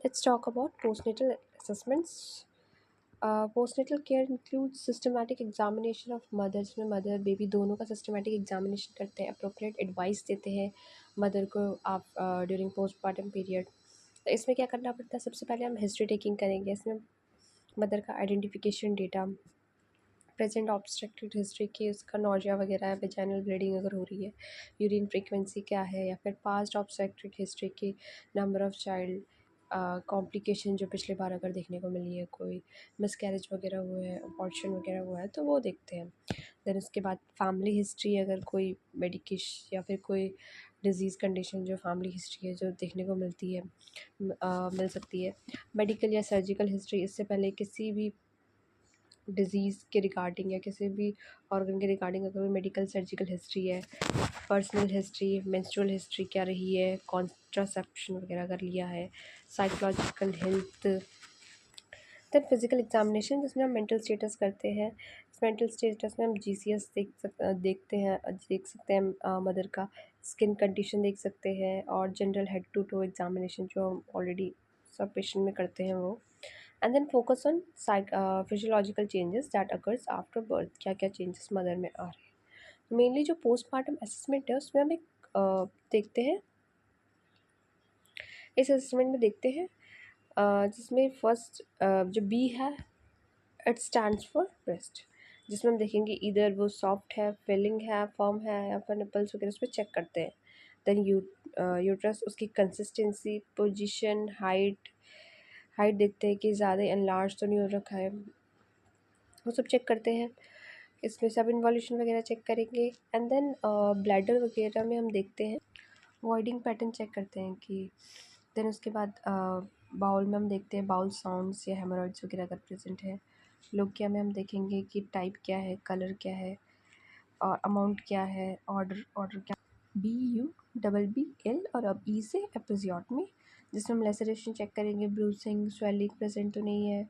let's talk about postnatal assessments. Postnatal care includes systematic examination of mother, जिसमें mother baby दोनों का systematic examination करते हैं, appropriate advice देते हैं मदर को आप ड्यूरिंग पोस्टमार्टम पीरियड। तो इसमें क्या करना पड़ता है, सबसे पहले हम हिस्ट्री टेकिंग करेंगे। इसमें मदर का identification data, present obstructed history की उसका नोजिया वगैरह है, वेजाइनल ब्लीडिंग अगर हो रही है, यूरिन फ्रीक्वेंसी क्या है, या फिर पास्ट ऑब्स्ट्रक्टेड हिस्ट्री की नंबर ऑफ़ चाइल्ड, कॉम्प्लिकेशन जो पिछले बार अगर देखने को मिली है, कोई मिसकैरेज वगैरह हुए हैं, अबॉर्शन वगैरह हुआ है तो वो देखते हैं। देन उसके बाद फैमिली हिस्ट्री, अगर कोई मेडिकेशन या फिर कोई डिज़ीज़ कंडीशन जो फैमिली हिस्ट्री है जो देखने को मिलती है, मिल सकती है। मेडिकल या सर्जिकल हिस्ट्री, इससे पहले किसी भी डिज़ीज़ के रिगार्डिंग या किसी भी ऑर्गन के रिगार्डिंग अगर मेडिकल सर्जिकल हिस्ट्री है, पर्सनल हिस्ट्री, मेंस्ट्रुअल हिस्ट्री क्या रही है, कॉन्ट्रासेप्शन वगैरह अगर लिया है, psychological health. Then physical examination, जिसमें हम मेंटल स्टेटस करते हैं। इस मेंटल स्टेटस में हम जीसीएस देख सकते हैं मदर का स्किन कंडीशन देख सकते हैं, और general head to toe examination जो हम ऑलरेडी सब पेशेंट में करते हैं वो। And then focus on physiological changes that occurs after birth, क्या क्या चेंजेस मदर में आ रहे हैं। मेनली जो पोस्टमार्टम असेसमेंट है उसमें हम एक देखते हैं, इस असेसमेंट में देखते हैं जिसमें फर्स्ट जो बी है, इट स्टैंड्स फॉर ब्रेस्ट, जिसमें हम देखेंगे इधर वो सॉफ्ट है, फिलिंग है, फर्म है, या फिर निपल्स वगैरह उस पर चेक करते हैं। देन यूट्रस, उसकी कंसिस्टेंसी, पोजीशन, हाइट देखते हैं कि ज़्यादा एनलार्ज तो नहीं हो रखा है, वो सब चेक करते हैं। इसमें सब इन्वॉल्यूशन वगैरह चेक करेंगे। एंड देन ब्लैडर वगैरह में हम देखते हैं, वॉइडिंग पैटर्न चेक करते हैं कि। देन उसके बाद बाउल में हम देखते हैं बाउल साउंड्स या हेमोरॉइड्स वगैरह अगर प्रेजेंट है। लोकिया में हम देखेंगे कि टाइप क्या है, कलर क्या है, और अमाउंट क्या है, ऑर्डर क्या, BUBBL, और अब ई से एपिजियोटमी, जिसमें हम लेसरेशन चेक करेंगे, ब्रूसिंग, स्वेलिंग प्रेजेंट तो नहीं है,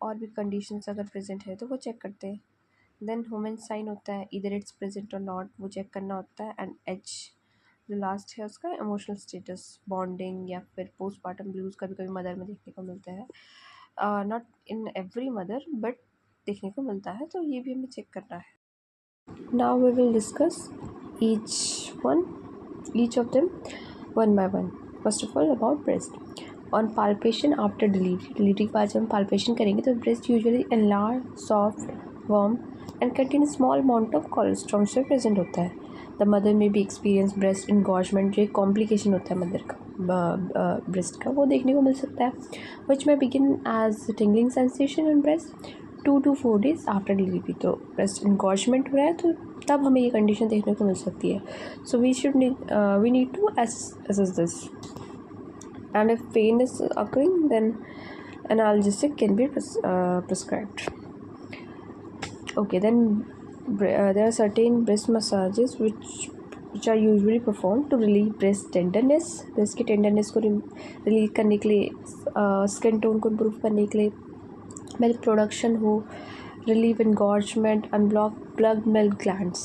और भी कंडीशंस अगर प्रेजेंट है तो वो चेक करते हैं। देन ह्यूमन साइन होता है, इधर इट्स प्रेजेंट और नॉट, वो चेक करना होता है। एंड एच जो लास्ट है उसका इमोशनल स्टेटस, बॉन्डिंग, या फिर पोस्टमार्टम ब्लूज कभी कभी मदर में देखने को मिलता है, not in every mother but देखने को मिलता है, तो ये भी हमें चेक करना है। Now we will discuss each of them one by one. First of all about breast. On palpation after delivery के बाद जब हम palpation करेंगे तो breast usually enlarged, soft, warm and contain a small amount of colostrum से present होता है। The mother may be experience breast engorgement, जो एक complication होता है मदर का breast का, वो देखने को मिल सकता है, which may begin as tingling sensation on breast 2 to 4 days after delivery। तो breast engorgement हो रहा है तो तब हमें ये कंडीशन देखने को मिल सकती है। So we need to assess this, and if pain is occurring then analgesic can be prescribed. Okay, then there are certain breast massages which are usually performed to relieve breast tenderness, breast की tenderness को relieve करने के लिए, skin tone को improve करने के लिए, milk production हो, relieve engorgement, unblock plugged milk glands,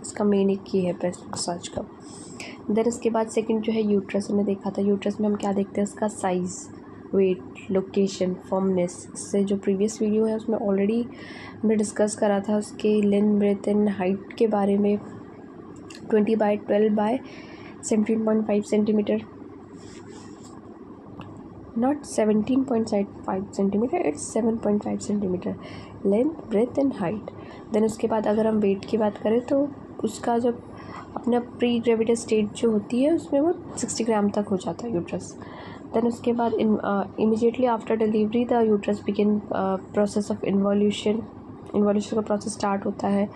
इसका मेन एक ये है ब्रेस्ट मसाज का। देन इसके बाद सेकंड जो है यूट्रस, हमने देखा था यूट्रस में हम क्या देखते हैं, उसका साइज़, वेट, लोकेशन, फर्मनेस। इससे जो प्रीवियस वीडियो है उसमें ऑलरेडी हमने डिस्कस करा था उसके लेंथ, ब्रेथ एंड हाइट के बारे में, 20/12/17.5 centimetre, not 17.5 centimetre, it's 7.5 centimetre length, breadth and height. Then उसके बाद अगर हम वेट की बात करें तो उसका जब अपना प्री ग्रेविडल स्टेट जो होती है उसमें वो 60 ग्राम तक हो जाता है यूट्रस। देन उसके बाद immediately after delivery the uterus begin process of involution का प्रोसेस स्टार्ट होता है।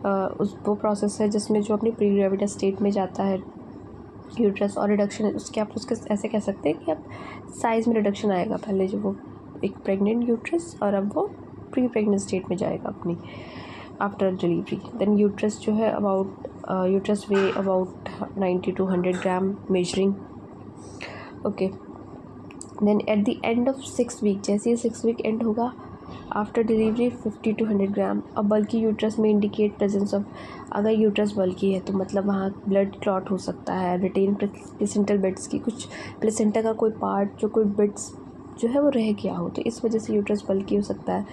वो प्रोसेस है जिसमें जो अपनी प्री ग्रेविडल स्टेट में जाता है यूट्रस, और रिडक्शन उसके आप उसके ऐसे कह सकते हैं कि अब साइज़ में रिडक्शन आएगा, पहले जो वो एक प्रेग्नेंट यूट्रस और अब वो प्री प्रेग्नेंट स्टेट में जाएगा अपनी आफ्टर डिलीवरी। देन यूट्रस जो है uterus weigh about 90 to 100 gram measuring. Okay, then at the end of 6 week, जैसे ही 6 वीक एंड होगा आफ्टर डिलीवरी 50 to 100 ग्राम। अब बल्कि यूट्रस में इंडिकेट प्रेजेंस ऑफ, अगर यूट्रस बल्कि है तो मतलब वहाँ ब्लड क्लॉट हो सकता है, रिटेन प्लेसेंटल बिट्स की, कुछ प्लेसेंटा का कोई पार्ट जो कोई बिट्स जो है वो रह गया हो, तो इस वजह से यूट्रस बल्की हो सकता है,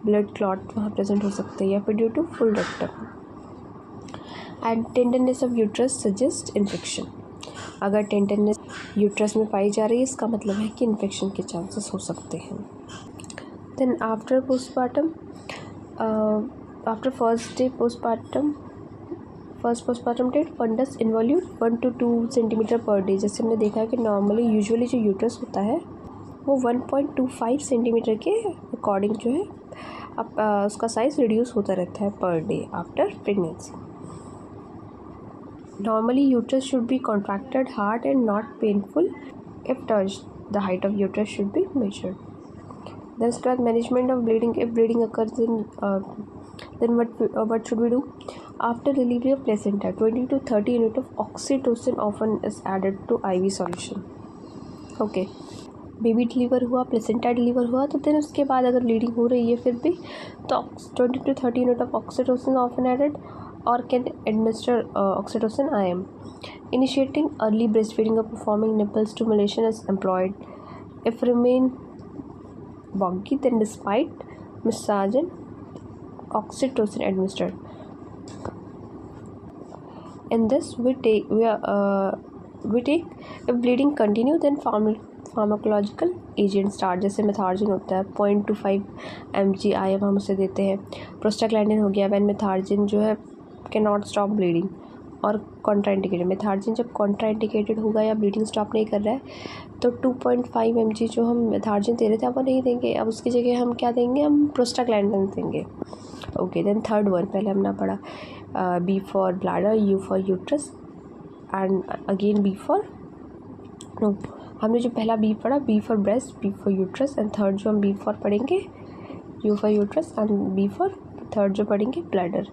ब्लड क्लॉट वहाँ प्रेजेंट हो सकते हैं, या फिर due to full rectum. And tenderness of uterus suggest infection. अगर टेंडरनेस यूट्रस में पाई जा रही है, इसका मतलब है कि इन्फेक्शन के चांसेस हो सकते हैं। Then after postmortem, after first postmortem date, fundus involute 1 to 2 centimetre per day. जैसे हमने देखा है कि नॉर्मली यूजुअली जो यूट्रस होता है वो 1.25 सेंटीमीटर के अकॉर्डिंग जो है अब उसका साइज़ रिड्यूस होता रहता है per day after pregnancy. Normally, uterus should be contracted hard and not painful if touched. The height of uterus should be measured. Then, उसके बाद management of bleeding. If bleeding occurs, then what should we do? After delivery of placenta, 20 to 30 units of oxytocin often is added to IV solution. Okay. Baby deliver हुआ, placenta deliver हुआ, तो then उसके बाद अगर bleeding हो रही है फिर भी, तो 20 to 30 unit of oxytocin often added or can administer oxytocin IM. Initiating early breastfeeding or performing nipple stimulation is employed. If remain boggy, then despite massage and oxytocin administered. In this we take if bleeding continue, then pharmacological agent start, जैसे मेथार्जिन होता है 0.25 mg IM हम उसे देते हैं। Prostaglandin हो गया, van मेथार्जिन जो है कैन नॉट स्टॉप ब्लीडिंग और कॉन्ट्राइंडिकेटेड। मेथार्जिन जब कॉन्ट्राइंडिकेटेड होगा या ब्लीडिंग स्टॉप नहीं कर रहा है, तो 2.5 mg जो हम मेथार्जिन दे रहे थे अब वो नहीं देंगे, अब उसकी जगह हम क्या देंगे, हम प्रोस्टाग्लैंडिन देंगे। ओके, देन थर्ड वन पहले हमने पढ़ा, B for bladder, U for uterus and again B for no, हमने जो पहला B पढ़ा, B for breast, B for uterus, and third जो हम B फॉर पढ़ेंगे U for uterus and B for third जो पढ़ेंगे bladder.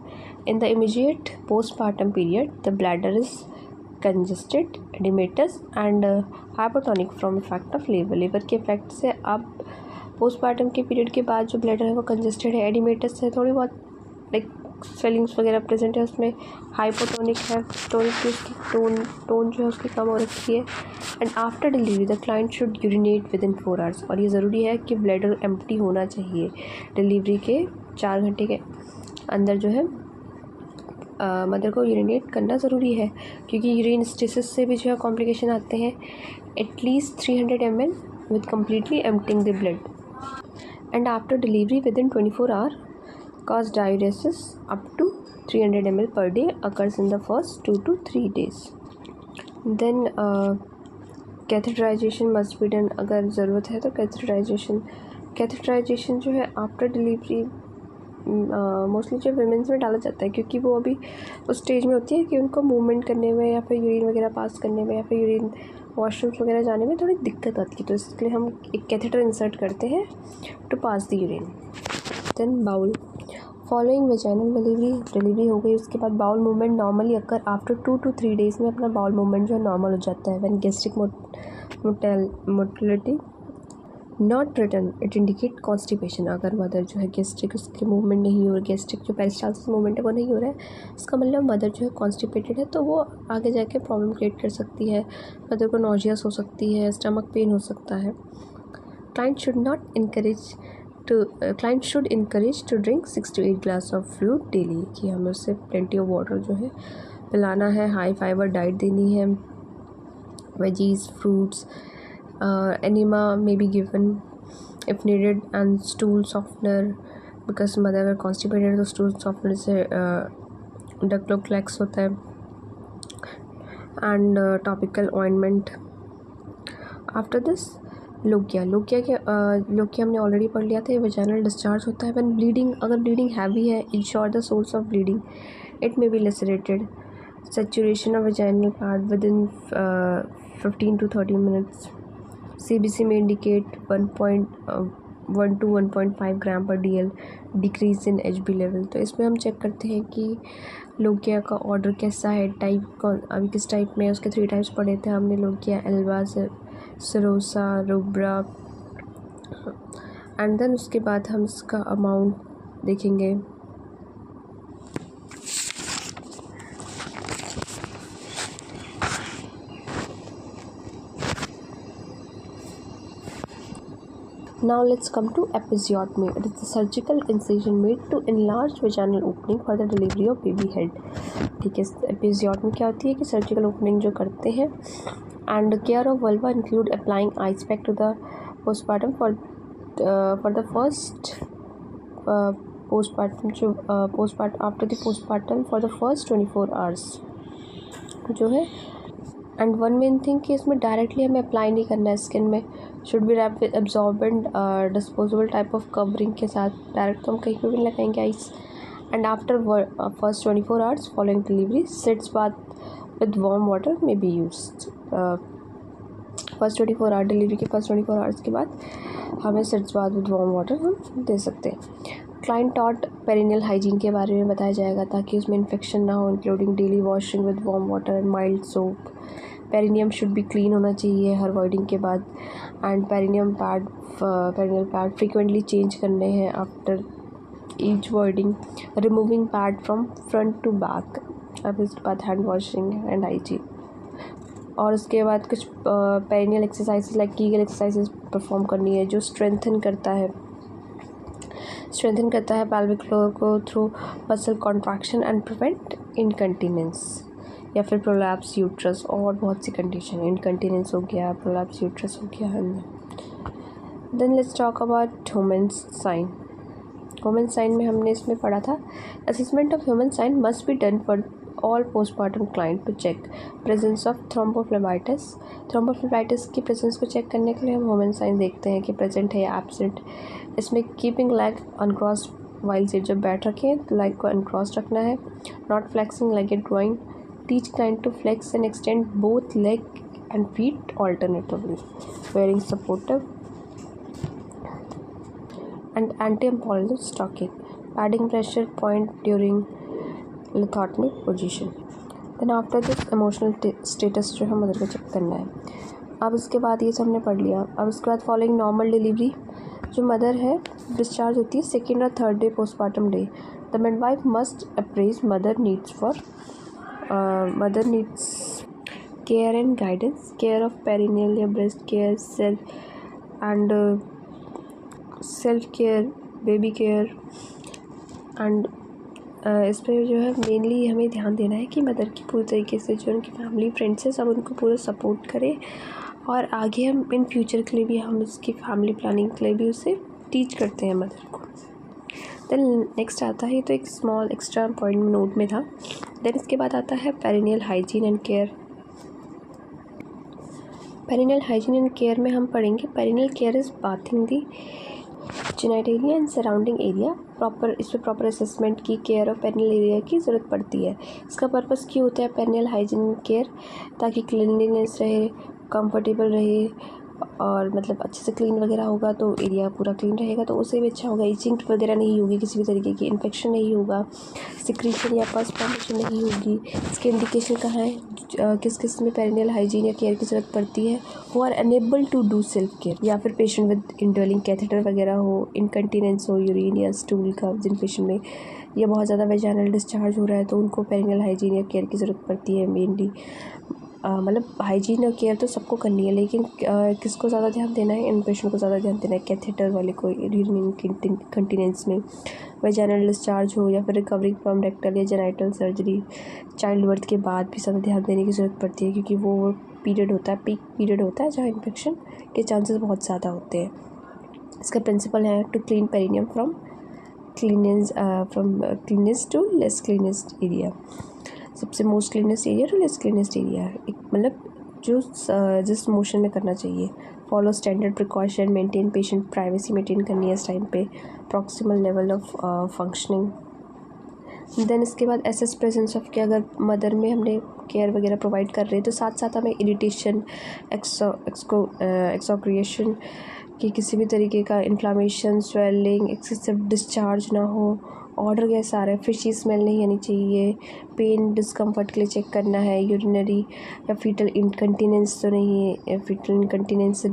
In the immediate postmortem period the bladder is congested, oedematous and hypotonic from effect of labour के इफेक्ट से अब postmortem के पीरियड के बाद जो ब्लैडर है वो कंजेस्टेड है, एडिमेटस है, थोड़ी बहुत लाइक स्वेलिंग्स वगैरह प्रेजेंट है उसमें, हाइपोटोनिक है, टोनिक की उसकी टोन जो है उसकी कम हो रखी है। And after delivery the client should urinate with in 4 hours, और ये ज़रूरी है कि ब्लैडर एम्प्टी होना चाहिए डिलीवरी के 4 घंटे के अंदर जो है मदर को यूरिनेट करना ज़रूरी है, क्योंकि यूरिन स्टेसिस से भी जो है कॉम्प्लिकेशन आते हैं। At least 300 ml with completely emptying the blood. And after delivery with in 24 hours cause diuresis up to 300 ml per day occurs in the first 2 to 3 days. Then catheterization must be done, अगर ज़रूरत है तो catheterization जो है after delivery mostly जो women's में डाला जाता है, क्योंकि वो अभी उस स्टेज में होती है कि उनको मूवमेंट करने में या फिर यूरिन वगैरह पास करने में या फिर यूरिन वॉशरूम्स वगैरह जाने में थोड़ी दिक्कत आती है, तो इसलिए हम एक कैथेटर इंसर्ट करते हैं to pass the urine. Then bowel, following vaginal delivery हो गई, उसके बाद bowel movement normally occur after 2 to 3 days में अपना बाउल मूवमेंट जो है नॉर्मल हो जाता है। When gastric motility not return it indicate constipation. अगर मदर जो है गैस्ट्रिक उसके मूवमेंट नहीं हो रहा, गैस्ट्रिक जो पेरिस्टाल्सिस मूवमेंट है वो नहीं हो रहा है, इसका मतलब मदर जो है कॉन्स्टिपेटेड है, तो वो आगे जाके प्रॉब्लम क्रिएट कर सकती है, मदर को नॉजियस हो सकती है, स्टमक पेन हो सकता है। Client should encourage to drink 6 to 8 glass of fluid daily, कि हमें उससे प्लेंटी ऑफ वाटर जो है पिलाना है, हाई फाइबर डाइट देनी है, veggies, fruits, enema may be given if needed, and stool softener, because mother अगर कॉन्स्टिपेटेड है तो स्टूल सॉफ्टनर से डक्लोक्लैक्स होता है, and topical ointment. After this lochia हमने ऑलरेडी पढ़ लिया था, ये वेजाइनल डिस्चार्ज होता है व्हेन ब्लीडिंग, अगर ब्लीडिंग हैवी है, ensure the source of bleeding, it may be lacerated. Saturation of vaginal part within 15 to 30 minutes। CBC में इंडिकेट 1 to 1.5 ग्राम पर DL, decrease in HB level. तो इसमें हम check करते हैं कि लोकिया का ऑर्डर कैसा है, टाइप कौन, अभी किस टाइप में है, उसके 3 टाइप्स पढ़े थे हमने, lochia, alba, serosa, rubra, and then उसके बाद हम इसका अमाउंट देखेंगे। Now let's come to episiotomy. It is the surgical incision made to enlarge vaginal opening for the delivery of baby head. ठीक है, एपिजियोटमी क्या होती है कि सर्जिकल ओपनिंग जो करते हैं. And care of vulva include applying ice pack to the postmortem for the first postmortem जो after the postmortem for the first 24 hours जो है. एंड वन मेन थिंग कि इसमें डायरेक्टली हमें अप्लाई नहीं करना है स्किन में. Should be wrap with absorbent disposable type of covering के साथ. डायरेक्ट तो हम कहीं पर भी लगाएंगे ice. And after first 24 hours following delivery sitz bath with warm water may be used. First 24 hour delivery के फर्स्ट 24 आवर्स के बाद हमें sitz bath with warm water हम दे सकते हैं. क्लाइंट टॉट पेरिनियल हाइजीन के बारे में बताया जाएगा ताकि उसमें इन्फेक्शन ना हो, including daily washing with warm water and mild soap. Perineum should be clean होना चाहिए हर वॉइडिंग के बाद. And perineal pad frequently change करने हैं after each voiding. Removing pad from front to back. अब इसके बाद हैंड वॉशिंग एंड हाइजीन. और उसके बाद कुछ perineal exercises like Kegel exercises perform करनी है जो स्ट्रेंथन करता है pelvic floor को through muscle contraction and prevent incontinence या फिर प्रोलैप्स यूट्रस. और बहुत सी कंडीशन, इनकंटिनेंस हो गया, प्रोलैप्स यूट्रस हो गया. Then let's talk about human sign. Human sign में हमने इसमें पढ़ा था assessment of human sign must be done for all postmortem client to check presence of thrombophlebitis. Thrombophlebitis की प्रेजेंस को चेक करने के लिए हम ह्यूमन साइन देखते हैं कि प्रेजेंट है या एब्सेंट. इसमें keeping leg uncross while seat, जब बैठ रखें तो लेग को अनक्रॉस रखना है. Not flexing leg at drawing. Teach client to flex and extend both leg and feet alternatively. Wearing supportive and anti-impulsive stocking. Adding pressure point during lithotomy position. Then after this emotional status जो है mother को check करना है. अब इसके बाद ये सब हमने पढ़ लिया. अब इसके बाद फॉलोइंग नॉर्मल डिलीवरी जो मदर है डिस्चार्ज होती है सेकेंड और third day postmortem day. The midwife must appraise mother needs care and guidance. Care of perineal या breast care, self care, baby care. And इस पर जो है मेनली हमें ध्यान देना है कि मदर की पूरी तरीके से जो उनकी फैमिली फ्रेंड्स हैं सब उनको पूरा सपोर्ट करें. और आगे हम इन फ्यूचर के लिए भी हम उसकी फैमिली प्लानिंग के लिए भी उसे टीच करते हैं मदर को. देन नेक्स्ट आता है, तो एक स्मॉल एक्स्ट्रा पॉइंट नोट में था. देन इसके बाद आता है perineal hygiene and care. Perineal hygiene and care में हम पढ़ेंगे perineal care is bathing the genitalia and surrounding area. Proper assessment की केयर ऑफ पेरिनियल एरिया की ज़रूरत पड़ती है. इसका पर्पस क्यों होता है पेरिनियल हाइजीन केयर, ताकि क्लीनलीनेस रहे, कंफर्टेबल रहे और मतलब अच्छे से क्लीन वगैरह होगा तो एरिया पूरा क्लीन रहेगा तो उससे भी अच्छा होगा. इचिंग वगैरह नहीं होगी, किसी भी तरीके की इन्फेक्शन नहीं होगा, सिक्रीशन या पस फॉर्मेशन नहीं होगी. इसके इंडिकेशन कहाँ है, किस में पेरिनियल हाइजीन या केयर की ज़रूरत पड़ती है. Who are unable to do self care, या फिर पेशेंट विद इंडवेलिंग कैथेटर वगैरह हो, इनकंटिनेंस हो यूरिन या स्टूल का, जिन पेशेंट में या बहुत ज़्यादा वेजाइनल डिस्चार्ज हो रहा है तो उनको पेरिनियल हाइजीन या केयर की ज़रूरत पड़ती है मेनली. मतलब हाइजीन और केयर तो सबको करनी है, लेकिन किसको ज़्यादा ध्यान देना है, इन पेशेंट को ज़्यादा ध्यान देना है. कैथेटर वाले को यूरिन कंटिनेंस में, वेजाइनल डिस्चार्ज हो या फिर रिकवरी फ्रॉम रेक्टल या जेनाइटल सर्जरी, चाइल्ड बर्थ के बाद भी ज़्यादा ध्यान देने की ज़रूरत पड़ती है क्योंकि वो पीरियड होता है, पीक पीरियड होता है जहाँ इन्फेक्शन के चांसेस बहुत ज़्यादा होते हैं. इसका प्रिंसिपल है to clean perineum from cleanest to less cleanest area. सबसे most cleanest area to less cleanest area, एक मतलब जो जिस मोशन में करना चाहिए. Follow standard precaution, maintain patient privacy maintain करनी है इस टाइम पे, proximal level of functioning. Then इसके बाद एसेस प्रेजेंस ऑफ के, अगर मदर में हमने केयर वगैरह प्रोवाइड कर रहे हैं तो साथ साथ हमें इरिटेशन, एक्सोक्रिएशन कि किसी भी तरीके का इन्फ्लामेशन, स्वेलिंग, एक्सेसिव डिस्चार्ज ना हो, ऑर्डर गैस आ रहा है, फिशी स्मेल नहीं आनी चाहिए, पेन डिस्कम्फर्ट के लिए चेक करना है, यूरिनरी या फीटल इनकंटिनेंस तो नहीं है, फीटल इनकंटिनेंस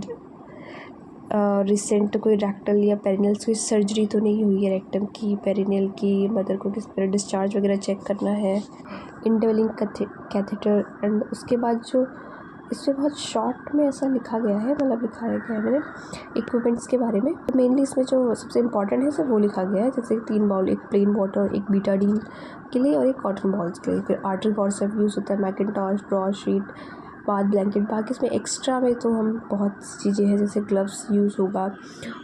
रिसेंट कोई रेक्टल या पेरिनियल कोई सर्जरी तो नहीं हुई है रेक्टम की, पेरिनियल की, मदर को किस तरह डिस्चार्ज वगैरह चेक करना है, इंडवेलिंग कैथेटर. एंड उसके बाद जो इसमें बहुत शॉर्ट में ऐसा लिखा गया है, मतलब लिखाया गया है मैंने इक्विपमेंट्स के बारे में। तो मेनली इसमें जो सबसे इम्पॉर्टेंट है सिर्फ वो लिखा गया है, जैसे 3 बाउल, एक प्लेन वाटर, एक बीटाडीन के लिए और एक कॉटन बॉल्स के लिए। फिर आर्टरी फॉर्सेप यूज़ होता है, mackintosh, broad sheet, bath blanket. बाकी इसमें एक्स्ट्रा में तो हम बहुत चीज़ें हैं, जैसे ग्लव्स यूज़ होगा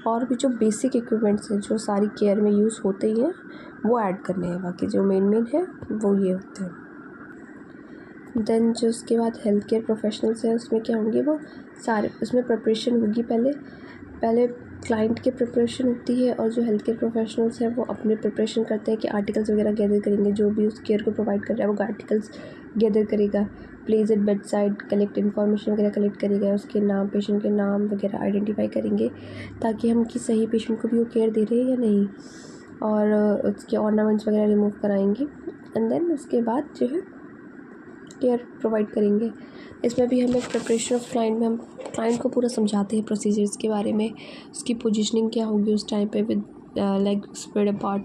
और भी जो बेसिक इक्विपमेंट्स हैं जो सारी केयर में यूज़ होते ही हैं वो ऐड करने हैं। बाकी जो मेन है वो ये होते हैं। देन जो उसके बाद हेल्थ केयर प्रोफेशनल्स हैं उसमें क्या होंगे, वो सारे उसमें प्रिपरेशन होगी। पहले क्लाइंट की प्रिपरेशन होती है और जो हेल्थ केयर प्रोफेशनल्स हैं वो अपने प्रिपरेशन करते हैं कि आर्टिकल्स वगैरह गैदर करेंगे, जो भी उस केयर को प्रोवाइड कर रहा है वो आर्टिकल्स गैदर करेगा, place at bed side, collect information वगैरह कलेक्ट करेगा, उसके नाम, पेशेंट के नाम वगैरह आइडेंटिफाई करेंगे ताकि हम कि सही पेशेंट को भी वो केयर दे रहे हैं या नहीं, और उसके ऑर्नामेंट्स वगैरह रिमूव कराएंगे। एंड देन उसके बाद जो है केयर प्रोवाइड करेंगे। इसमें भी हमें प्रिपरेशन ऑफ क्लाइंट में हम क्लाइंट को पूरा समझाते हैं प्रोसीजर्स के बारे में, उसकी पोजीशनिंग क्या होगी उस टाइम पे with leg spread apart,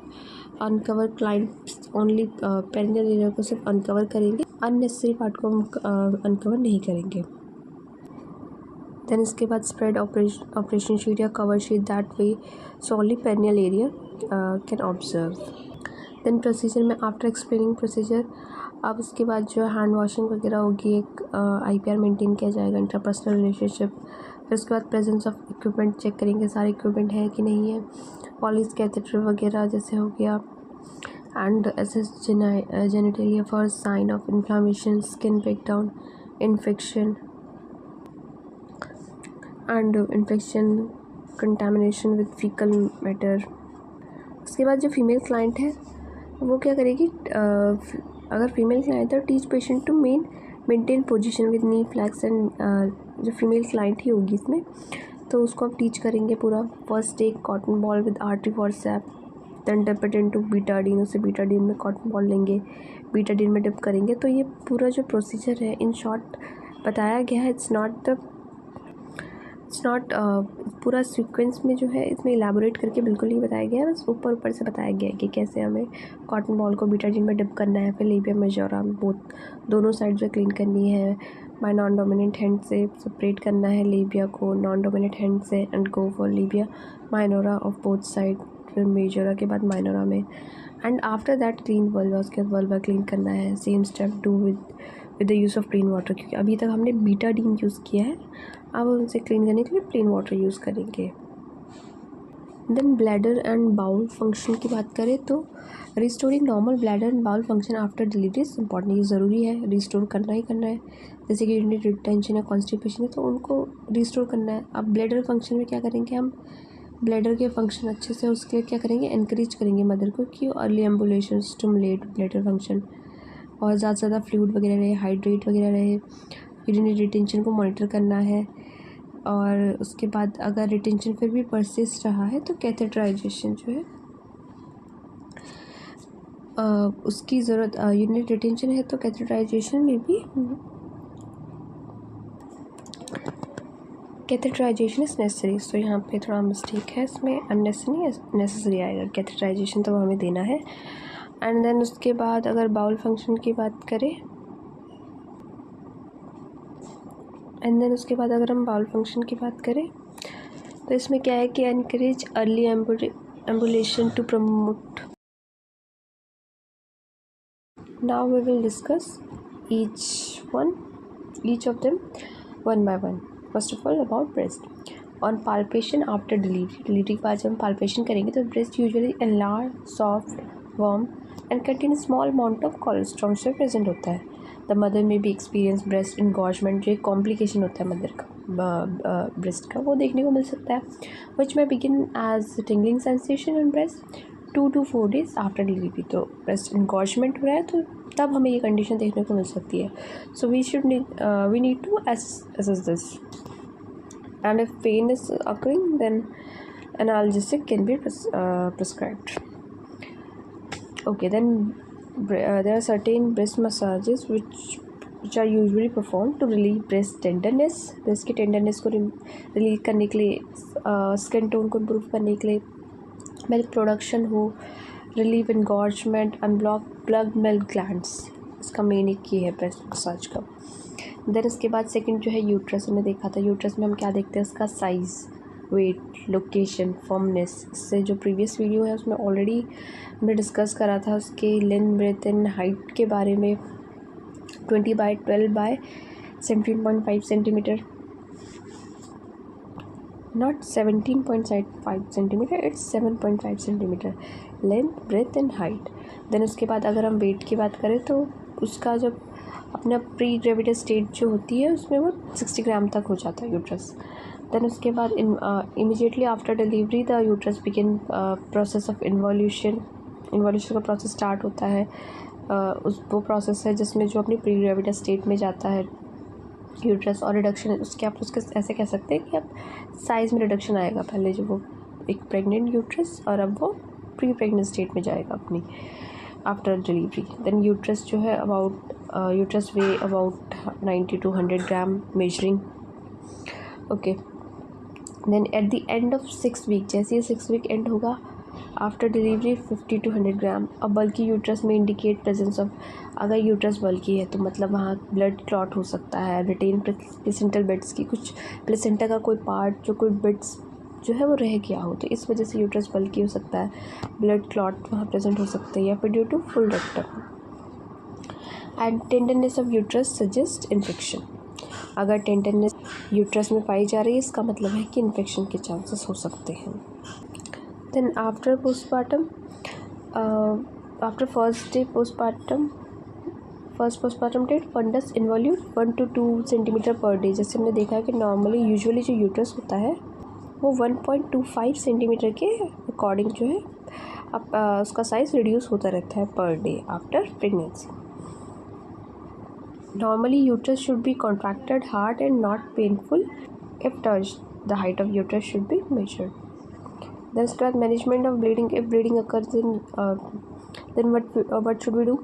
uncover client only perineal area को सिर्फ अनकवर करेंगे, अननेसेसरी पार्ट को हम अनकवर नहीं करेंगे। देन इसके बाद स्प्रेड ऑपरेशन शीट या cover sheet that way so only perineal area can observe. Then procedure में आफ्टर एक्सप्लेनिंग प्रोसीजर, अब उसके बाद जो हैंड वॉशिंग वगैरह होगी, एक IPR मेंटेन किया जाएगा, इंटरपर्सनल रिलेशनशिप। फिर उसके बाद प्रेजेंस ऑफ इक्विपमेंट चेक करेंगे, सारे इक्विपमेंट है कि नहीं है, पॉलिस कैथेटर वगैरह जैसे हो गया, and assess genitalia for sign of inflammation, skin breakdown, infection and infection, contamination with faecal matter. उसके बाद जो फीमेल क्लाइंट है वो क्या करेगी, अगर फीमेल क्लाइंट है तो teach patient to maintain position with knee flex and, जो फीमेल क्लाइंट ही होगी इसमें तो उसको आप टीच करेंगे पूरा। First take cotton ball with artery forceps, then dip it into Betadine, उससे बीटाडीन में कॉटन बॉल लेंगे, बीटाडीन में डिप करेंगे। तो ये पूरा जो प्रोसीजर है इन शॉर्ट बताया गया है। इट्स नॉट पूरा सीक्वेंस में जो है इसमें इलेबोरेट करके बिल्कुल नहीं बताया गया है, बस ऊपर से बताया गया है कि कैसे हमें कॉटन बॉल को बीटाडीन में डिप करना है, फिर लेबिया मेजोरा दोनों साइड जो क्लीन करनी है, बाय नॉन डोमिनेंट हैंड से सेपरेट करना है लेबिया को नॉन डोमिनेंट हैंड से, and go for labia minora of both side, फिर मेजोरा के बाद माइनोरा में, and after that clean vulva, उसके बाद वल्वा क्लीन करना है। Same step do with the use of plain water, क्योंकि अभी तक हमने बीटाडीन यूज़ किया है, अब उनसे क्लीन करने के लिए प्लेन वाटर यूज़ करेंगे। Then bladder and bowel function की बात करें तो restoring normal bladder and bowel function after delivery is important, ये ज़रूरी है, रिस्टोर करना ही करना है। जैसे कि यूरिनरी रिटेंशन है, कॉन्स्टिपेशन है, तो उनको रिस्टोर करना है। अब ब्लैडर फंक्शन में क्या करेंगे हम, ब्लैडर के फंक्शन अच्छे से उसके लिए क्या करेंगे, इनक्रीज करेंगे मदर को कि early ambulation stimulate bladder function, और ज़्यादा से ज़्यादा फ्लूइड वगैरह रहे, हाइड्रेट वगैरह रहे, यूरिनरी रिटेंशन को मॉनिटर करना है। और उसके बाद अगर रिटेंशन फिर भी परसिस्ट रहा है तो कैथेटराइजेशन जो है उसकी ज़रूरत, यूरिनरी रिटेंशन है तो कैथेटराइजेशन में भी कैथेटराइजेशन इज़ नेसेसरी। सो यहाँ पे थोड़ा मिस्टेक है, इसमें अननेसेसरी नेसेसरी आएगा, कैथेटराइजेशन तो हमें देना है। एंड देन उसके बाद अगर बाउल फंक्शन की बात करें, अगर हम बाउल फंक्शन की बात करें तो इसमें क्या है कि encourage early ambulation to promote. Now we will discuss each of them one by one. First of all about breast on palpation after delivery के बाद जब हम पाल्पेशन करेंगे तो breast usually enlarge, soft, warm and contain small amount of cholesterol से present होता है। The mother में भी एक्सपीरियंस ब्रेस्ट इनगॉर्जमेंट, जो एक कॉम्प्लिकेशन होता है मदर का ब्रेस्ट का, वो देखने को मिल सकता है, विच में begin as tingling sensation in breast 2 to 4 days after delivery. तो ब्रेस्ट इनगॉर्जमेंट हो रहा है तो तब हमें ये कंडीशन देखने को मिल सकती है। So we need to assess this, and if pain is occurring then analgesic can be prescribed. Okay, then there are certain breast massages which are usually performed to relieve breast tenderness, breast की tenderness को relieve करने के लिए, skin tone को improve करने के लिए, milk production हो, relieve engorgement, unblock plug milk glands, इसका मेन एक ये है ब्रेस्ट मसाज का। देन उसके बाद सेकंड जो है यूट्रस हमने देखा था। यूट्रस में हम क्या देखते हैं, उसका साइज़, वेट, लोकेशन, फर्मनेस। इससे जो प्रीवियस वीडियो है उसमें ऑलरेडी हमने डिस्कस करा था उसके लेंथ, ब्रेथ एंड हाइट के बारे में। 20/12/17.5 centimetre, not 17.5 centimetre, it's 7.5 centimetre length, breadth and height. Then उसके बाद अगर हम वेट की बात करें तो उसका जब अपना प्री ग्रेविडल स्टेट जो होती है उसमें वो 60 ग्राम तक हो जाता है यूट्रस। देन उसके बाद immediately after delivery the uterus begin process of involution का प्रोसेस स्टार्ट होता है। वो प्रोसेस है जिसमें जो अपनी प्री ग्रेविडल स्टेट में जाता है यूट्रस, और रिडक्शन उसके आप उसके ऐसे कह सकते हैं कि अब साइज़ में रिडक्शन आएगा। पहले जो वो एक प्रेग्नेंट यूट्रस और अब वो प्री प्रेग्नेंट स्टेट में जाएगा अपनी आफ्टर डिलीवरी। देन यूट्रस जो है uterus weigh about 90 to 100 gram measuring. Okay, then at the end of 6 week, जैसे ही 6 वीक एंड होगा आफ्टर डिलीवरी 50 to 100 ग्राम। अब बल्कि यूट्रस में इंडिकेट प्रेजेंस ऑफ, अगर यूट्रस बल्कि है तो मतलब वहाँ ब्लड क्लॉट हो सकता है, रिटेन प्लेसेंटल बिट्स की, कुछ प्लेसेंटा का कोई पार्ट जो कोई बिट्स जो है वो रह गया हो, तो इस वजह से यूट्रस बल्कि हो सकता है, ब्लड क्लॉट वहाँ प्रेजेंट हो सकते हैं, या फिर due to full rectum. And tenderness of uterus suggest infection. अगर टेंडरनेस यूट्रस में पाई जा रही है इसका मतलब है कि इन्फेक्शन के चांसेस हो सकते हैं। Then after postmortem, after first postmortem date, fundus involute 1 to 2 centimetre per day. जैसे हमने देखा है कि नॉर्मली यूजुअली जो यूट्रस होता है वो 1.25 सेंटीमीटर के अकॉर्डिंग जो है अब उसका साइज़ रिड्यूस होता रहता है per day after pregnancy. Normally uterus should be contracted hard and not painful if touched. The height of uterus should be measured. Then उसके बाद management of bleeding, if bleeding occurs in then what should we do?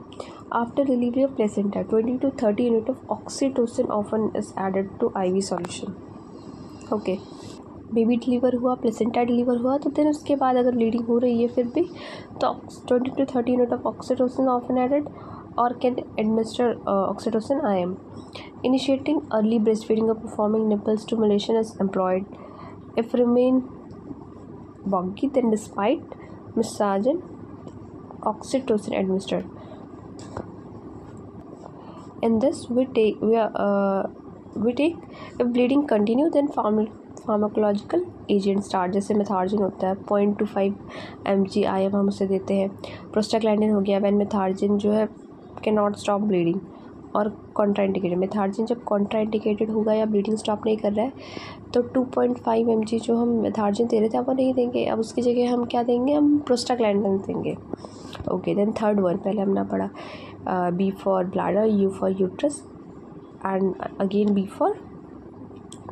After delivery of placenta, 20 to 30 unit of oxytocin often is added to IV solution. Okay, baby deliver हुआ, placenta deliver हुआ, तो then उसके बाद अगर bleeding हो रही है फिर भी तो 20 to 30 unit of oxytocin often added और can administer oxytocin IM. Initiating early breastfeeding or performing nipple stimulation is employed. If remain boggy, then despite massage and oxytocin administered. In this we take if bleeding continue then pharmacological agent start, जैसे मेथार्जिन होता है 0.25 mg IM हम उसे देते हैं। Prostaglandin हो गया when मेथार्जिन जो है कैन नॉट स्टॉप ब्लीडिंग और कॉन्ट्राइंडिकेटेड। मेथार्जिन जब कॉन्ट्राइंडिकेटेड होगा या ब्लीडिंग स्टॉप नहीं कर रहा है तो 2.5 mg जो हम मेथार्जिन दे रहे थे अब वो नहीं देंगे, अब उसकी जगह हम क्या देंगे, हम प्रोस्टाग्लैंडिन देंगे। ओके, देन थर्ड वन पहले हमने पढ़ा B for bladder, U for uterus and again B for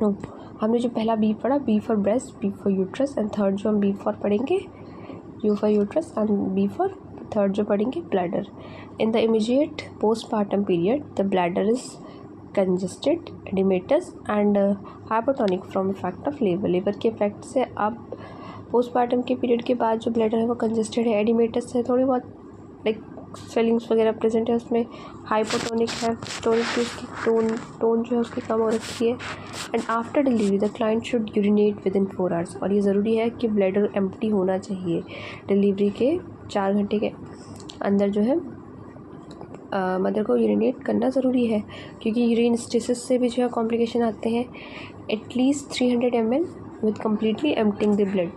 no, हमने जो पहला B पढ़ा B for breast, B for uterus, and third जो हम B फॉर पढ़ेंगे U for uterus and B for third जो पढ़ेंगे bladder. In the immediate postmortem period the bladder is congested, oedematous and hypotonic from effect of labour के इफेक्ट से अब postmortem के पीरियड के बाद जो ब्लैडर है वो कंजेस्टेड है, एडिमेटस है, थोड़ी बहुत लाइक स्वेलिंग्स वगैरह प्रेजेंट है उसमें, हाइपोटोनिक है, टोनिक की उसकी टोन जो है उसकी कम हो रखी है। And after delivery the client should urinate with in 4 hours, और ये ज़रूरी है कि ब्लैडर एम्प्टी होना चाहिए डिलीवरी के 4 घंटे के अंदर जो है मदर को यूरिनेट करना ज़रूरी है, क्योंकि यूरिन स्टेसिस से भी जो है कॉम्प्लिकेशन आते हैं। At least 300 ml with completely emptying the blood.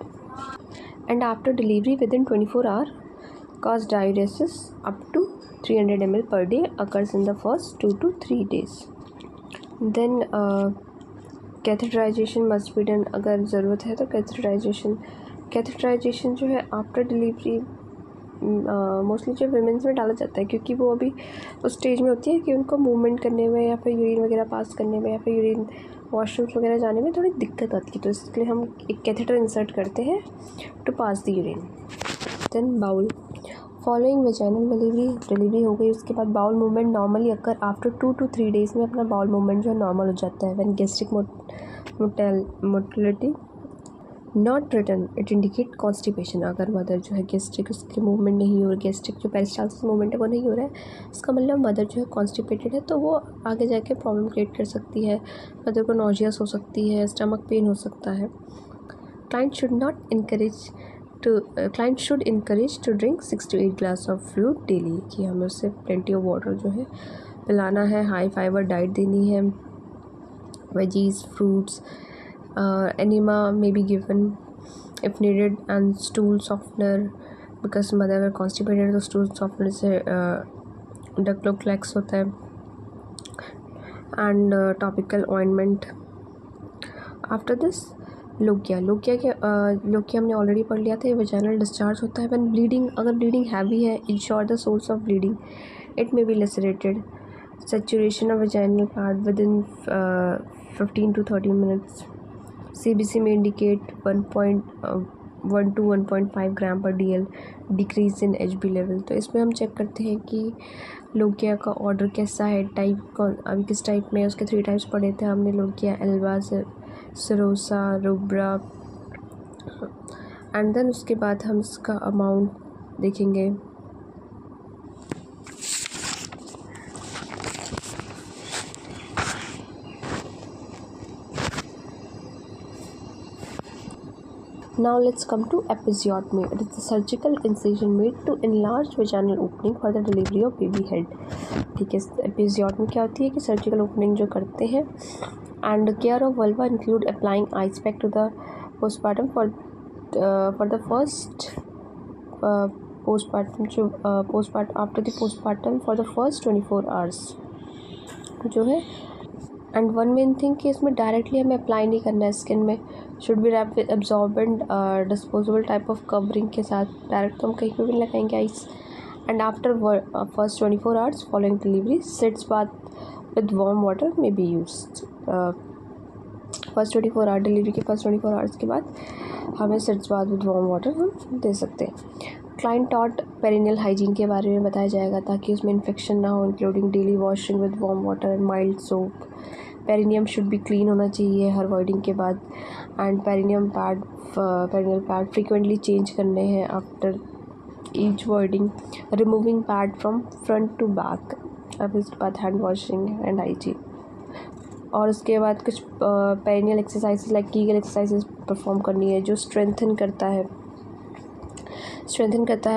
And after delivery with in 24 hours cause diuresis up to 300 ml per day occurs in the first 2 to 3 days. Then catheterization must be done, अगर ज़रूरत है तो catheterization जो है after delivery mostly जो women's में डाला जाता है, क्योंकि वो अभी उस स्टेज में होती है कि उनको मूवमेंट करने में या फिर यूरिन वगैरह पास करने में या फिर यूरिन वॉशरूम्स वगैरह जाने में थोड़ी दिक्कत आती है, तो इसलिए हम एक कैथेटर इंसर्ट करते हैं to pass the urine. Then bowel, following vaginal delivery हो गई उसके बाद bowel movement normally occur after 2 to 3 days में अपना बाउल मूवमेंट जो है नॉर्मल हो जाता है। When gastric motility not return it indicate constipation. अगर मदर जो है गैस्ट्रिक उसकी मूवमेंट नहीं हो रही, गैस्ट्रिक जो पेरिस्टाल्सिस मूवमेंट है वो नहीं हो रहा है, इसका मतलब मदर जो है कॉन्स्टिपेटेड है, तो वो आगे जाके प्रॉब्लम क्रिएट कर सकती है। मदर को नॉजियस हो सकती है, स्टमक पेन हो सकता है। Client should encourage to drink 6 to 8 glass of fluid daily, कि हमें उससे प्लेंटी ऑफ वाटर जो है पिलाना है। हाई फाइबर डाइट देनी है, veggies, fruits, enema may be given if needed, and stool softener, because mother अगर कॉन्स्टिपेटेड है तो स्टूल सॉफ्टनर से डक्लोक्लैक्स होता है। And topical ointment. After this lochia हमने ऑलरेडी पढ़ लिया था। ये वेजाइनल डिस्चार्ज होता है व्हेन ब्लीडिंग, अगर ब्लीडिंग हैवी है, ensure the source of bleeding, it may be lacerated. Saturation of vaginal part within 15 to 30 minutes। CBC may indicate 1 to 1.5 ग्राम पर DL decrease in HB level. तो इसमें हम check करते हैं कि lochia का ऑर्डर कैसा है, टाइप कौन, अभी किस टाइप में। उसके 3 टाइप्स पढ़े थे हमने, lochia, alba, serosa, rubra. And then उसके बाद हम इसका अमाउंट देखेंगे। Now let's come to episiotomy. It is the surgical incision made to enlarge vaginal opening for the delivery of baby head। ठीक है, episiotomy क्या होती है कि सर्जिकल ओपनिंग जो करते हैं। And care of vulva include applying ice pack to the postmortem for the first postmortem जो after the postmortem for the first 24 hours जो है। एंड वन मेन थिंग कि इसमें डायरेक्टली हमें अप्लाई नहीं करना है स्किन में, should be wrap with absorbent disposable type of covering के साथ। डायरेक्ट तो हम कहीं पर भी लगाएंगे ice. And after first 24 hours following delivery, sitz bath with warm water may be used. First 24 hour delivery के फर्स्ट 24 आवर्स के बाद हमें sitz bath with warm water हम दे सकते हैं। क्लाइंट टॉट पेरिनियल हाइजीन के बारे में बताया जाएगा ताकि उसमें इन्फेक्शन ना हो, including daily washing with warm water and mild soap. Perineum should be clean होना चाहिए हर वॉइडिंग के बाद। And perineal pad frequently change करने हैं after each voiding, removing pad from front to back. अब इसके बाद हैंड वॉशिंग एंड हाइजीन। और उसके बाद कुछ perineal exercises like Kegel exercises perform करनी है जो स्ट्रेंथन करता है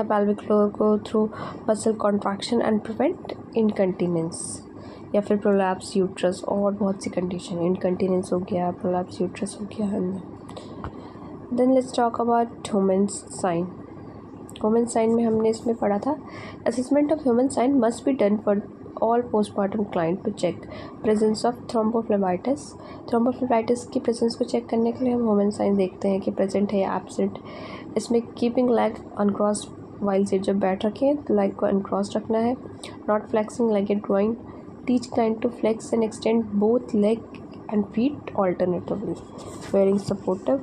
pelvic floor को through muscle contraction and prevent incontinence या फिर प्रोलैप्स यूट्रस। और बहुत सी कंडीशन, इनकंटिनेंस हो गया, प्रोलैप्स यूट्रस हो गया। Then let's talk about human sign. Human sign में हमने इसमें पढ़ा था, assessment of human sign must be done for all postmortem client to check presence of thrombophlebitis. Thrombophlebitis की प्रेजेंस को चेक करने के लिए हम ह्यूमन साइन देखते हैं कि प्रेजेंट है या एब्सेंट। इसमें keeping leg uncross while seat, जब बैठ रखें तो लेग को अनक्रॉस रखना है। Not flexing leg at groin, teach client to flex and extend both leg and feet alternatively. Wearing supportive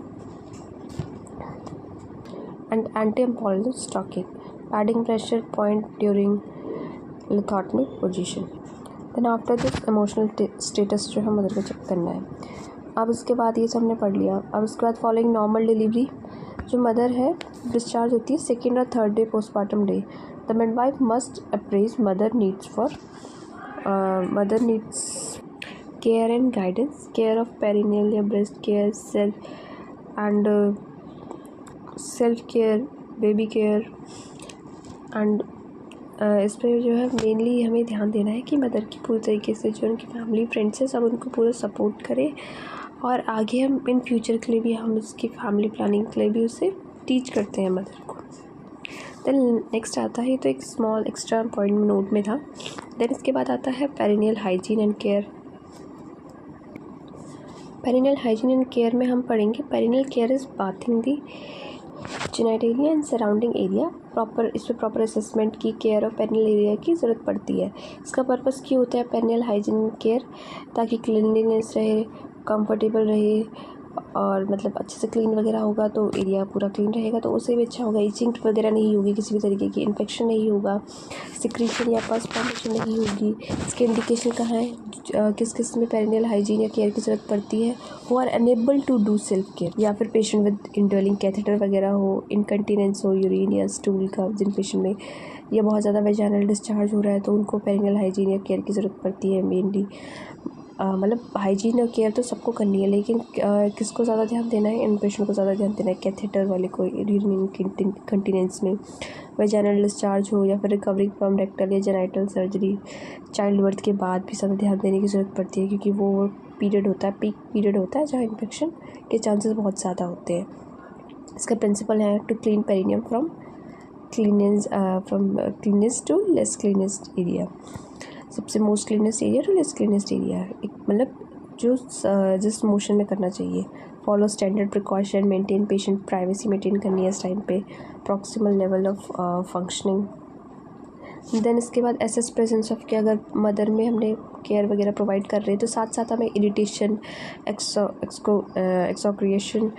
and anti-embolism stocking, padding pressure point during lithotomy position. Then after this emotional status जो है mother को check करना है। अब इसके बाद ये सब हमने पढ़ लिया। अब इसके बाद फॉलोइंग नॉर्मल डिलीवरी, जो मदर है डिस्चार्ज होती है 2nd और 3rd day postmortem day. The midwife must appraise mother needs care and guidance, care of perineal या breast care, self care, baby care. And इस पर जो है मेनली हमें ध्यान देना है कि मदर की पूरी तरीके से जो उनकी फैमिली फ्रेंड्स हैं सब उनको पूरा सपोर्ट करें, और आगे हम इन फ्यूचर के लिए भी हम उसकी फैमिली प्लानिंग के लिए भी उसे टीच करते हैं मदर को। देन नेक्स्ट आता है, तो एक स्मॉल एक्स्ट्रा पॉइंट नोट में था। देन इसके बाद आता है perineal hygiene and care. Perineal hygiene and care में हम पढ़ेंगे perineal care is bathing the genitalia and surrounding area. Proper assessment की केयर ऑफ पेरिनियल एरिया की ज़रूरत पड़ती है। इसका पर्पस क्यों होता है पेरिनियल हाइजीन केयर, ताकि क्लीनलीनेस रहे, कंफर्टेबल रहे और मतलब अच्छे से क्लीन वगैरह होगा तो एरिया पूरा क्लीन रहेगा तो उससे भी अच्छा होगा। इचिंग वगैरह नहीं होगी, किसी भी तरीके की इन्फेक्शन नहीं होगा, सिक्रीशन या परस्पिरेशन नहीं होगी। इसके इंडिकेशन कहाँ है, किस किस में पेरिनियल हाइजीन या केयर की ज़रूरत पड़ती है, who are unable to do self care, या फिर पेशेंट विद इंडवेलिंग कैथेटर वगैरह हो, इनकंटीनेंस हो यूरिन या स्टूल का, जिन पेशेंट में या बहुत ज़्यादा वेजाइनल डिस्चार्ज हो रहा है तो उनको पेरिनियल हाइजीन या केयर की ज़रूरत पड़ती है मेनली। मतलब हाइजीन और केयर तो सबको करनी है, लेकिन किसको ज़्यादा ध्यान देना है, इन पेशेंट को ज़्यादा ध्यान देना है, कैथेटर वाले को, यूरिन कंटिनेंस में, वेजाइनल डिस्चार्ज हो या फिर रिकवरी फ्रॉम रेक्टल या जेनाइटल सर्जरी, चाइल्ड बर्थ के बाद भी ज़्यादा ध्यान देने की ज़रूरत पड़ती है, क्योंकि वो पीरियड होता है, पीक पीरियड होता है जहाँ इन्फेक्शन के चांसेस बहुत ज़्यादा होते हैं। इसका प्रिंसिपल है to clean perineum from cleanest to less cleanest area, सबसे most cleanest area to less cleanest area, एक मतलब जो जिस मोशन में करना चाहिए। Follow standard precaution, maintain patient privacy maintain करनी है इस टाइम पे, proximal level of functioning. Then इसके बाद एसेस प्रेजेंस ऑफ केयर, अगर मदर में हमने केयर वगैरह प्रोवाइड कर रहे हैं तो साथ साथ हमें इरिटेशन, एक्सोक्रिएशन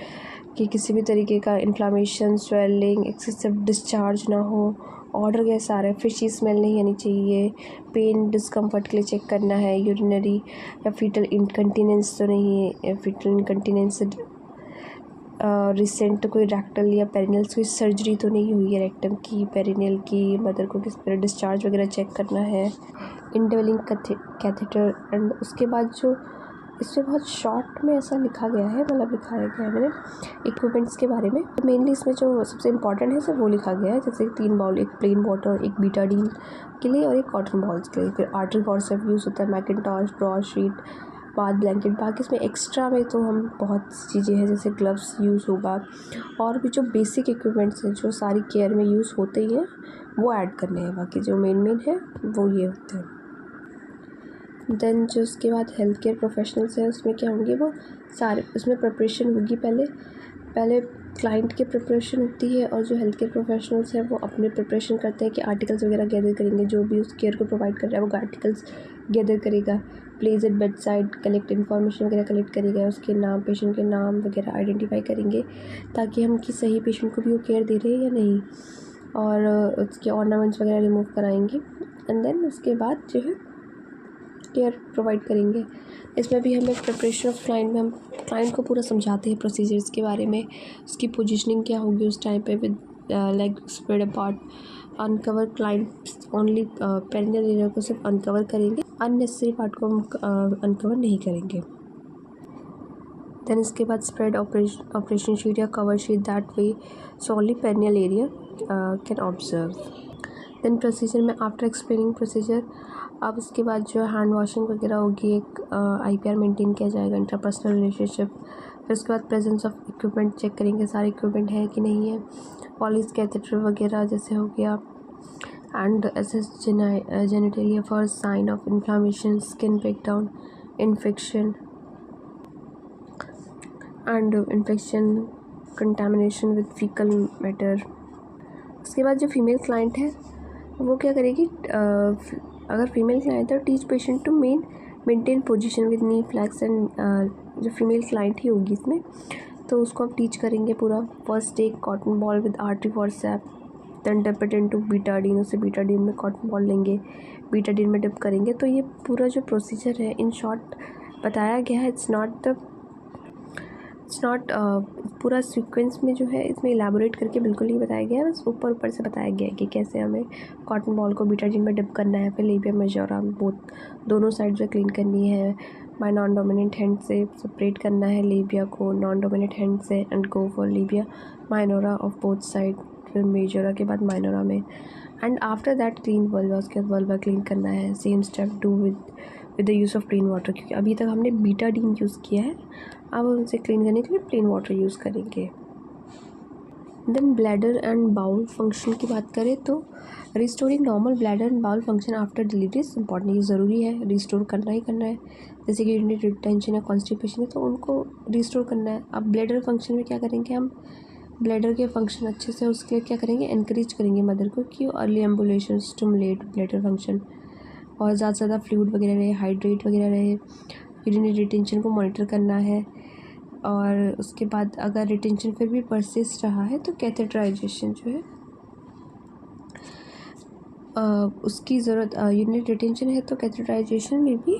कि किसी भी तरीके का इन्फ्लामेशन, स्वेलिंग, एक्सेसिव डिस्चार्ज ना हो, ऑर्डर गैस आ रहा है, फिशी स्मेल नहीं आनी चाहिए, पेन डिस्कम्फर्ट के लिए चेक करना है, यूरिनरी या फीटल इनकंटीनेंस तो नहीं है, फीटल इनकंटीनेंस रिसेंट कोई रेक्टल या पेरिनियल कोई सर्जरी तो नहीं हुई है रेक्टम की, पेरिनियल की, मदर को किस तरह डिस्चार्ज वगैरह चेक करना है, इंडवेलिंग कैथेटर। एंड उसके बाद जो इसमें बहुत शॉर्ट में ऐसा लिखा गया है, मतलब लिखाया गया है मैंने इक्विपमेंट्स के बारे में, तो मेनली इसमें जो सबसे इंपॉर्टेंट है सिर्फ वो लिखा गया है, जैसे 3 बाउल, एक प्लेन वाटर, एक बीटाडीन के लिए और एक कॉटन बॉल्स के लिए, फिर आर्टरी फॉर्सेप यूज़ होता है, मैकिनटॉश, ब्रॉ शीट, बाथ ब्लैंकेट। बाकी इसमें एक्स्ट्रा में तो हम बहुत चीज़ें हैं, जैसे ग्लव्स यूज़ होगा और भी जो बेसिक इक्विपमेंट्स हैं जो सारी केयर में यूज़ होते ही हैं वो ऐड करने हैं, बाकी जो मेन है वो ये होते हैं। देन जो उसके बाद हेल्थ केयर प्रोफेशनल्स हैं उसमें क्या होंगे, वो सारे उसमें प्रिपरेशन होगी, पहले क्लाइंट की प्रिपरेशन होती है और जो हेल्थ केयर प्रोफेशनल्स हैं वो अपने प्रिपरेशन करते हैं कि आर्टिकल्स वगैरह गैदर करेंगे, जो भी उस केयर को प्रोवाइड कर रहा है वो आर्टिकल्स गैदर करेगा, place at bed side, collect information वगैरह कलेक्ट करेगा, उसके नाम, पेशेंट के नाम वगैरह आइडेंटिफाई करेंगे ताकि हम कि सही पेशेंट को भी वो केयर दे रहे हैं या नहीं, और उसके ऑर्नामेंट्स वगैरह रिमूव कराएंगे। एंड देन उसके बाद जो है केयर प्रोवाइड करेंगे। इसमें भी हमें प्रिपरेशन ऑफ क्लाइंट में हम क्लाइंट को पूरा समझाते हैं प्रोसीजर्स के बारे में, उसकी पोजीशनिंग क्या होगी उस टाइम पे, with leg spread apart, uncover client only perineal area को सिर्फ अनकवर करेंगे, अननेसेसरी पार्ट को हम अनकवर नहीं करेंगे। देन इसके बाद स्प्रेड ऑपरेशन शीट या cover sheet, that way so only perineal area can observe. Then procedure में आफ्टर एक्सप्लेनिंग प्रोसीजर, अब उसके बाद जो हैंड वॉशिंग वगैरह होगी, एक IPR मेंटेन किया जाएगा, इंटरपर्सनल रिलेशनशिप। फिर उसके बाद प्रेजेंस ऑफ इक्विपमेंट चेक करेंगे, सारे इक्विपमेंट है कि नहीं है, पॉलिस कैथेटर वगैरह जैसे हो गया, and assess genitalia for sign of inflammation, skin breakdown, infection and infection, contamination with faecal matter. उसके बाद जो फीमेल क्लाइंट है वो क्या करेगी, अगर फीमेल क्लाइंट है तो teach patient to maintain position with knee flex, and जो फीमेल क्लाइंट ही होगी इसमें तो उसको आप टीच करेंगे पूरा। First take cotton ball with artery forceps, then dip it into Betadine, उससे बीटाडीन में कॉटन बॉल लेंगे, बीटाडीन में डिप करेंगे। तो ये पूरा जो प्रोसीजर है इन शॉर्ट बताया गया है, इट्स नॉट पूरा सीक्वेंस में जो है इसमें इलेबोरेट करके बिल्कुल नहीं बताया गया है, बस ऊपर से बताया गया है कि कैसे हमें कॉटन बॉल को बीटाडीन में डिप करना है, फिर लेबिया मेजोरा दोनों साइड जो क्लीन करनी है, बाय नॉन डोमिनेंट हैंड से सेपरेट करना है लेबिया को नॉन डोमिनेंट हैंड से, and go for labia minora of both side, फिर मेजोरा के बाद माइनोरा में, and after that clean vulva, उसके बाद वल्वा क्लीन करना है। Same step do with the use of plain water, क्योंकि अभी तक हमने बीटाडीन यूज़ किया है, अब हम उसे क्लीन करने के लिए प्लेन वाटर यूज़ करेंगे। Then bladder and bowel function की बात करें तो restoring normal bladder and bowel function after delivery is important, ये ज़रूरी है, रिस्टोर करना ही करना है। जैसे कि यूरिनरी रिटेंशन या कॉन्स्टिपेशन है तो उनको रिस्टोर करना है। अब ब्लैडर फंक्शन में क्या करेंगे, हम ब्लैडर के फंक्शन अच्छे से उसके लिए क्या करेंगे, इनक्रीज करेंगे मदर को कि early ambulation stimulate bladder function, और ज़्यादा से ज़्यादा फ्लूइड वगैरह रहे, हाइड्रेट वगैरह रहे, यूरिनरी रिटेंशन को मॉनिटर करना है। और उसके बाद अगर रिटेंशन फिर भी परसिस्ट रहा है तो कैथेटराइजेशन जो है उसकी ज़रूरत, यूरिनरी रिटेंशन है तो कैथेटराइजेशन में भी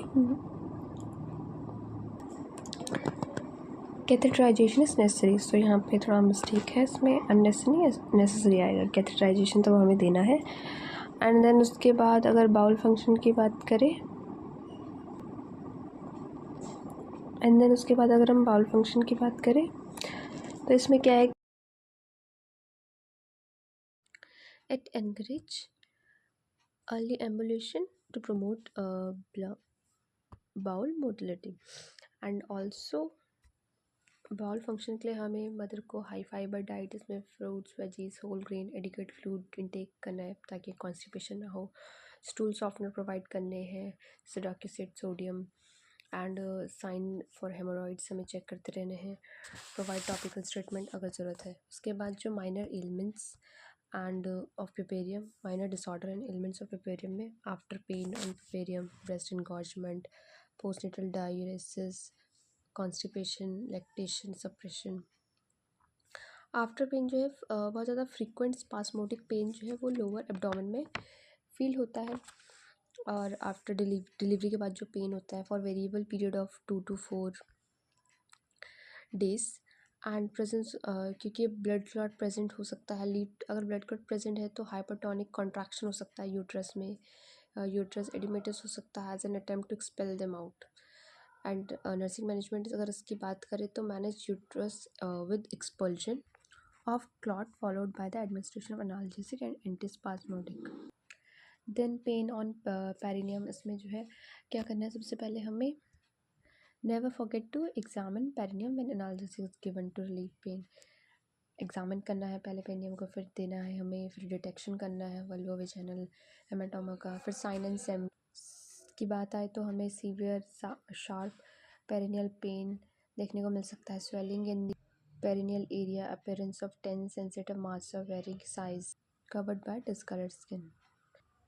कैथेटराइजेशन इज़ नेसेसरी। सो यहाँ पे थोड़ा मिस्टेक है, इसमें अननेसेसरी नेसेसरी आएगा। कैथेटराइजेशन तो हमें देना है। एंड देन उसके बाद अगर बाउल फंक्शन की बात करें, अगर हम बाउल फंक्शन की बात करें तो इसमें क्या है, it encourage early ambulation to promote bowel motility and also bowel function के लिए हमें मदर को हाई फाइबर डाइट, इसमें fruits, veggies, whole grain, adequate fluid intake करना है ताकि कॉन्स्टिपेशन ना हो। स्टूल सॉफ्टनर प्रोवाइड करने हैं, docusate, sodium and sign for haemorrhoids हमें चेक करते रहने हैं। प्रोवाइड टॉपिकल ट्रीटमेंट अगर ज़रूरत है। उसके बाद जो minor elements and of puerperium, minor disorder and elements of puerperium में after pain on puerperium, breast engorgement, postnatal diuresis, constipation, lactation suppression. After pain जो है बहुत ज़्यादा फ्रीक्वेंट स्पास्मोटिक पेन जो है वो लोअर एब्डोमेन में फील होता है। और आफ्टर डिलीवरी के बाद जो पेन होता है for variable period of 2 to 4 days and presence, क्योंकि ब्लड क्लॉट प्रेजेंट हो सकता है। लीड अगर ब्लड क्लॉट प्रेजेंट है तो हाइपरटोनिक कॉन्ट्रैक्शन हो सकता है यूट्रस में, यूट्रस एडिमेटस हो सकता है as an attempt to expel them out. And nursing management अगर इसकी बात करें तो manage uterus with expulsion of clot followed by the administration of analgesic and antispasmodic. Then pain on perineum, इसमें जो है क्या करना है, सबसे पहले हमें never forget to examine perineum when analgesic is given to relieve pain. Examine करना है पहले पेरिनियम को, फिर देना है हमें, फिर डिटेक्शन करना है वल्वो वेजाइनल हेमाटोमा का। फिर साइन एंड सिम्पटम्स की बात आए तो हमें सीवियर शार्प पेरिनियल पेन देखने को मिल सकता है, swelling in the perineal area, appearance of tense sensitive mass of varying size covered by discolored skin,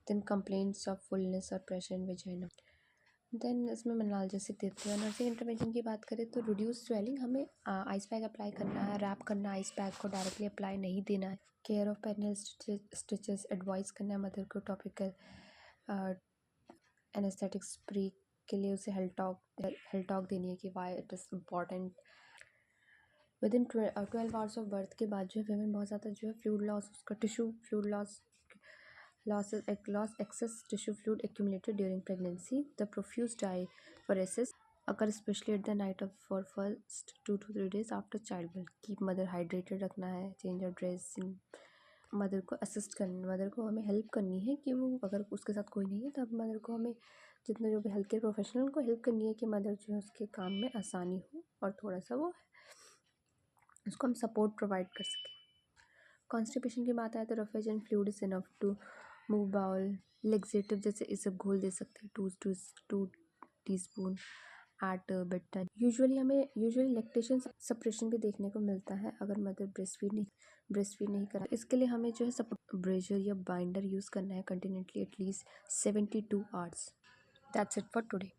then complaints of fullness or pressure in vagina। Then इसमें हम एनाल्जेसिक देते हैं। Nursing intervention की बात करें तो रिड्यूस स्वेलिंग, हमें ice pack apply करना है, रैप करना है, आइस पैक को डायरेक्टली अप्लाई नहीं देना है। Care of perineal stitches advice करना है मदर को, टॉपिकल एनेस्थेटिक स्प्रे के लिए उसे हेल्टॉक देनी है कि why it is important. With in 12 hours of birth के बाद जो है वीमेन बहुत ज़्यादा जो है फ्लूइड लॉस, उसका tissue fluid loss excess tissue fluid accumulated during pregnancy। The profuse diaphoresis occur especially at the night of for first 2 to 3 days after childbirth। Keep mother hydrated रखना है, change of dressing, मदर को assist करना, mother को हमें help करनी है कि वो अगर उसके साथ कोई नहीं है तब मदर को हमें जितने जो भी हेल्थ केयर प्रोफेशनल उनको हेल्प करनी है कि मदर जो है उसके काम में आसानी हो और थोड़ा सा वो उसको हम सपोर्ट प्रोवाइड कर सकें। कॉन्स्टिपेशन की बात आए तो roughage and fluid is enough to move bowel. Laxative जैसे इसे घोल दे सकते हैं 2 teaspoon at bedtime. Usually lactation suppression भी देखने को मिलता है अगर मदर ब्रेस्ट फीड नहीं करा। इसके लिए हमें जो है सपोर्ट ब्रेजर या बाइंडर यूज़ करना है continuously at least 72 hours. That's it for today.